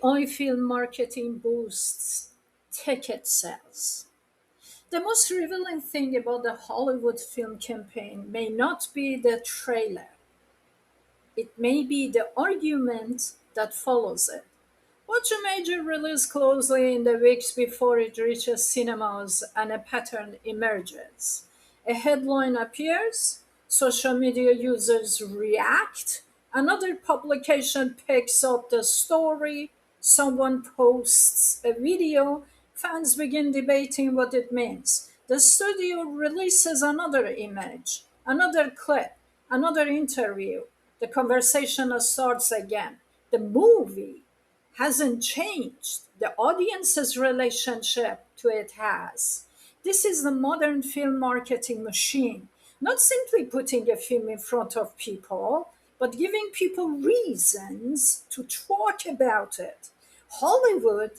I feel marketing boosts ticket sales. The most revealing thing about the Hollywood film campaign may not be the trailer, it may be the argument that follows it. Watch a major release closely in the weeks before it reaches cinemas and a pattern emerges. A headline appears, social media users react, another publication picks up the story, someone posts a video, fans begin debating what it means. The studio releases another image, another clip, another interview. The conversation starts again. The movie hasn't changed. The audience's relationship to it has. This is the modern film marketing machine, not simply putting a film in front of people, but giving people reasons to talk about it. Hollywood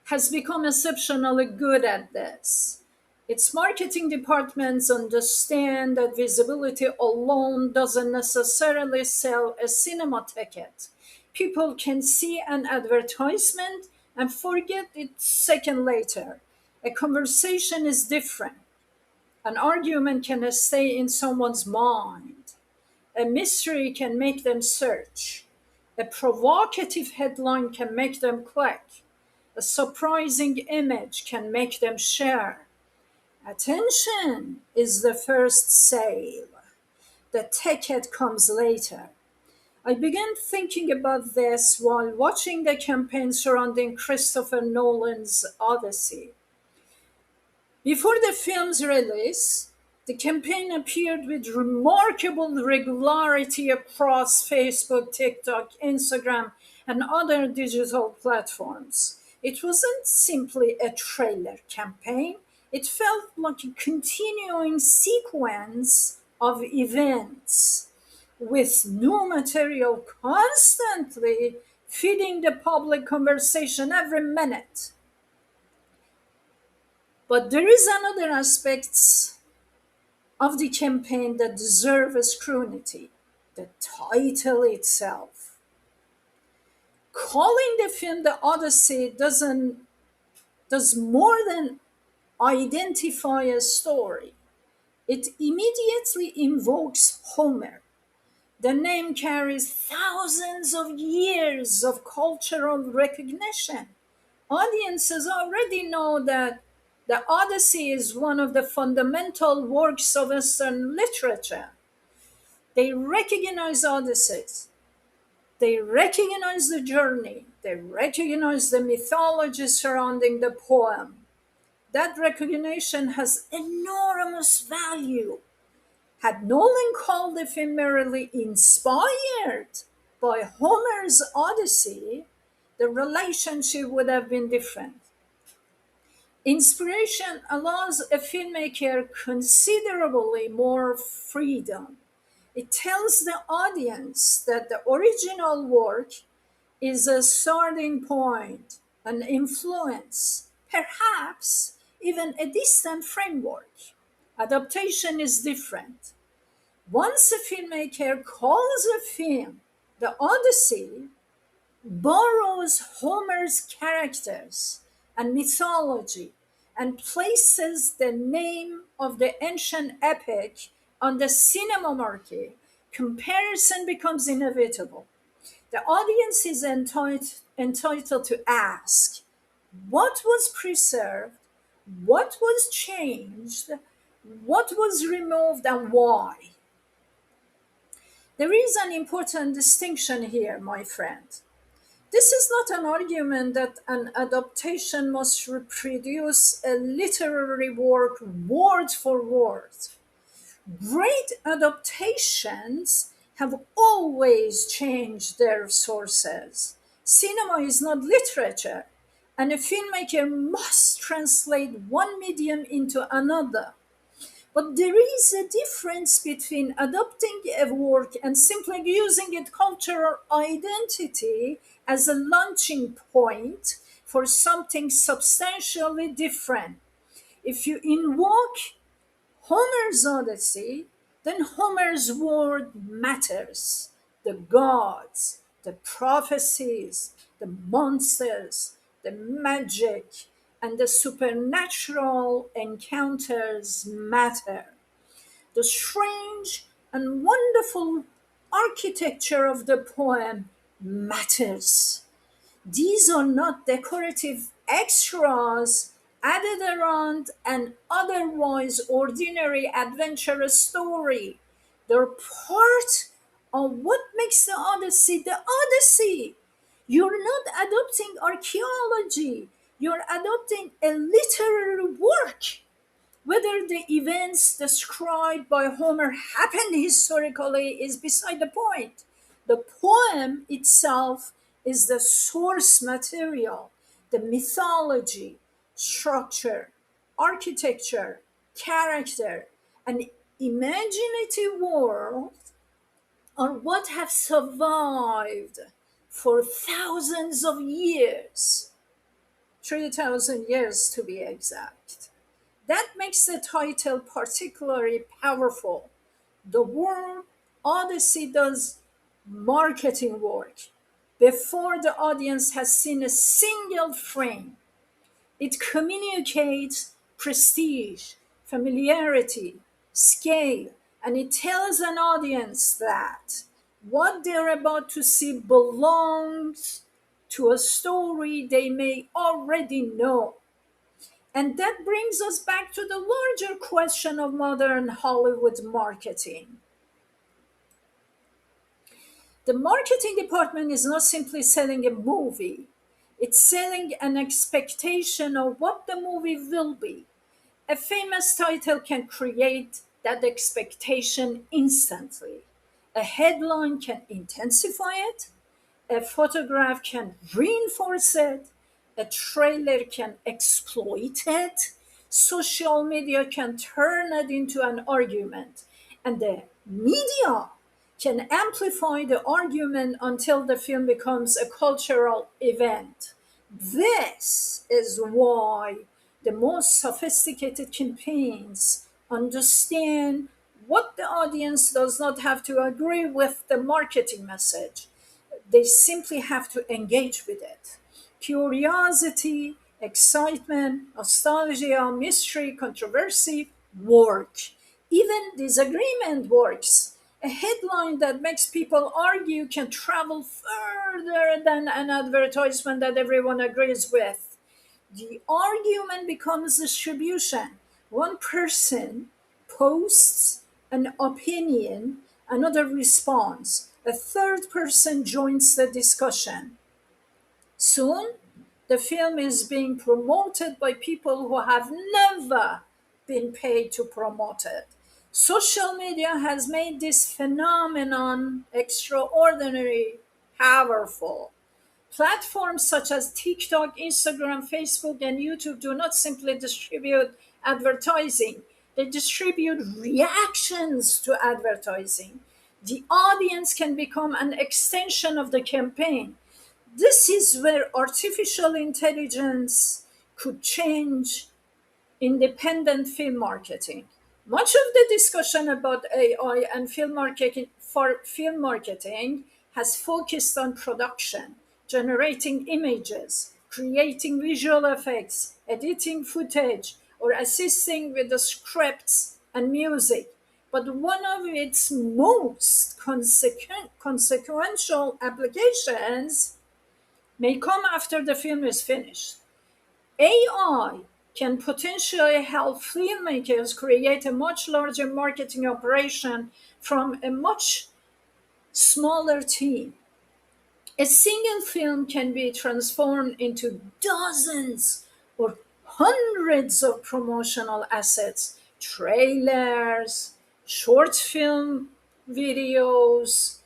has become exceptionally good at this. Its marketing departments understand that visibility alone doesn't necessarily sell a cinema ticket. People can see an advertisement and forget it a second later. A conversation is different. An argument can stay in someone's mind. A mystery can make them search. A provocative headline can make them click. A surprising image can make them share. Attention is the first sale. The ticket comes later. I began thinking about this while watching the campaign surrounding Christopher Nolan's Odyssey. Before the film's release, the campaign appeared with remarkable regularity across Facebook, TikTok, Instagram, and other digital platforms. It wasn't simply a trailer campaign, it felt like a continuing sequence of events with new material constantly feeding the public conversation every minute. But there is another aspect of the campaign that deserves scrutiny: the title itself. Calling the film the Odyssey does more than identify a story. It immediately invokes Homer. The name carries thousands of years of cultural recognition. Audiences already know that the Odyssey is one of the fundamental works of Western literature. They recognize Odysseus. They recognize the journey. They recognize the mythology surrounding the poem. That recognition has enormous value. Had Nolan called the film merely inspired by Homer's Odyssey, the relationship would have been different. Inspiration allows a filmmaker considerably more freedom. It tells the audience that the original work is a starting point, an influence, perhaps even a distant framework. Adaptation is different. Once a filmmaker calls a film the Odyssey, borrows Homer's characters and mythology, and places the name of the ancient epic on the cinema marquee, comparison becomes inevitable. The audience is entitled to ask what was preserved, what was changed, what was removed, and why. There is an important distinction here, my friend. This is not an argument that an adaptation must reproduce a literary work word for word. Great adaptations have always changed their sources. Cinema is not literature, and a filmmaker must translate one medium into another. But there is a difference between adopting a work and simply using its cultural identity as a launching point for something substantially different. If you invoke Homer's Odyssey, then Homer's word matters. The gods, The prophecies, the monsters, the magic, and the supernatural encounters matter. The strange and wonderful architecture of the poem matters. These are not decorative extras added around an otherwise ordinary adventure story. They're part of what makes the Odyssey. You're not adopting archaeology, you're adopting a literary work. Whether the events described by Homer happened historically is beside the point. The poem itself is the source material, the mythology, structure, architecture, character, and imaginative world are what have survived for thousands of years, 3,000 years to be exact. That makes the title particularly powerful. The word Odyssey does marketing work before the audience has seen a single frame. It communicates prestige, familiarity, scale, and it tells an audience that what they're about to see belongs to a story they may already know. And that brings us back to the larger question of modern Hollywood marketing. The marketing department is not simply selling a movie, it's selling an expectation of what the movie will be. A famous title can create that expectation instantly. A headline can intensify it, a photograph can reinforce it, a trailer can exploit it, social media can turn it into an argument, and the media can amplify the argument until the film becomes a cultural event. This is why the most sophisticated campaigns understand what the audience does not have to agree with the marketing message. They simply have to engage with it. Curiosity, excitement, nostalgia, mystery, controversy work. Even disagreement works. A headline that makes people argue can travel further than an advertisement that everyone agrees with. The argument becomes distribution. One person posts an opinion, another responds, a third person joins the discussion. Soon, the film is being promoted by people who have never been paid to promote it. Social media has made this phenomenon extraordinary powerful. Platforms such as TikTok, Instagram, Facebook, and YouTube do not simply distribute advertising, they distribute reactions to advertising. The audience can become an extension of the campaign. This is where artificial intelligence could change independent film marketing. Much of the discussion about AI and film marketing has focused on production, generating images, creating visual effects, editing footage, or assisting with the scripts and music. But one of its most consequential applications may come after the film is finished. AI can potentially help filmmakers create a much larger marketing operation from a much smaller team. A single film can be transformed into dozens or hundreds of promotional assets, trailers, short film videos,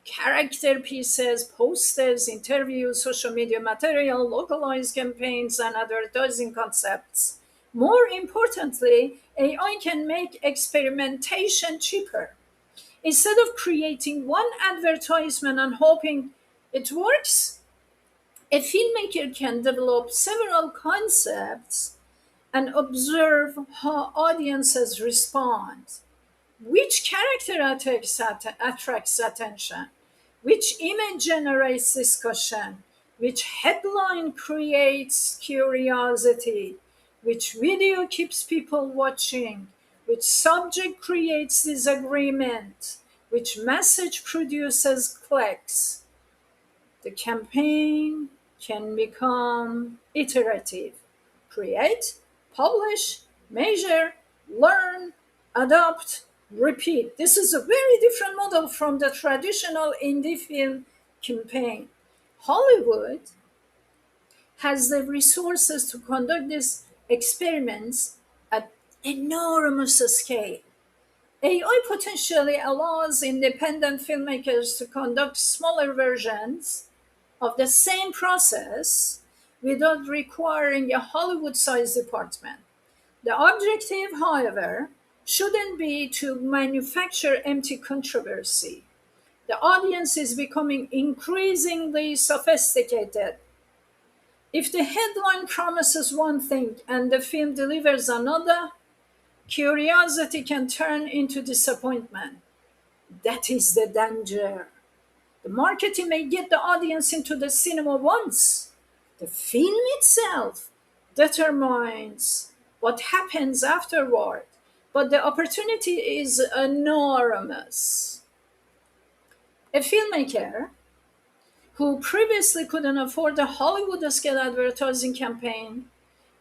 character pieces, posters, interviews, social media material, localized campaigns, and advertising concepts. More importantly, AI can make experimentation cheaper. Instead of creating one advertisement and hoping it works, a filmmaker can develop several concepts and observe how audiences respond. Which character attracts attention? which image generates discussion, which headline creates curiosity, which video keeps people watching, which subject creates disagreement, which message produces clicks. The campaign can become iterative. Create, publish, measure, learn, adopt, repeat. This is a very different model from the traditional indie film campaign. Hollywood has the resources to conduct these experiments at enormous scale. AI potentially allows independent filmmakers to conduct smaller versions of the same process without requiring a Hollywood sized department. The objective, however, shouldn't be to manufacture empty controversy. The audience is becoming increasingly sophisticated. If the headline promises one thing and the film delivers another, curiosity can turn into disappointment. That is the danger. The marketing may get the audience into the cinema once. The film itself determines what happens afterward, but the opportunity is enormous. A filmmaker who previously couldn't afford a Hollywood scale advertising campaign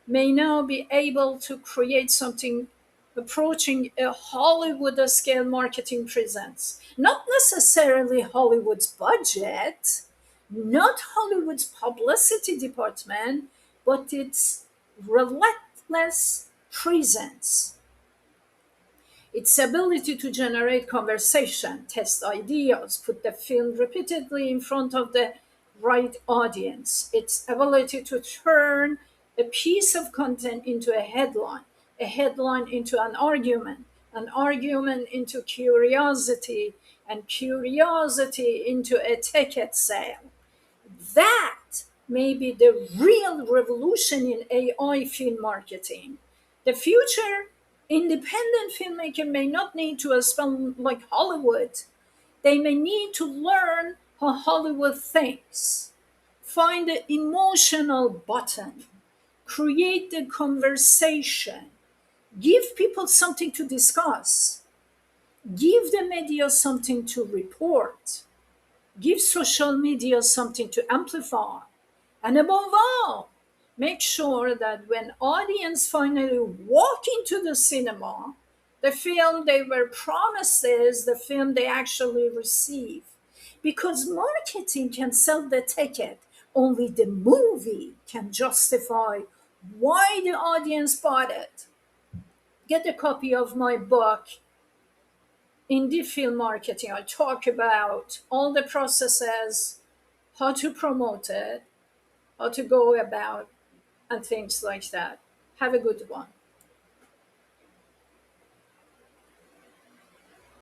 may now be able to create something approaching a Hollywood scale marketing presence. Not necessarily Hollywood's budget, not Hollywood's publicity department, but its relentless presence. Its ability to generate conversation, test ideas, put the film repeatedly in front of the right audience. Its ability to turn a piece of content into a headline into an argument into curiosity, and curiosity into a ticket sale. That may be the real revolution in AI film marketing. The future independent filmmaker may not need to spend like Hollywood. They may need to learn how Hollywood thinks, find the emotional button, create the conversation, give people something to discuss, give the media something to report, give social media something to amplify, and above all, make sure that when audience finally walk into the cinema, the film they were promised is the film they actually receive. Because marketing can sell the ticket, only the movie can justify why the audience bought it. Get a copy of my book, Indie Film Marketing. I talk about all the processes, how to promote it, how to go about, and things like that. Have a good one.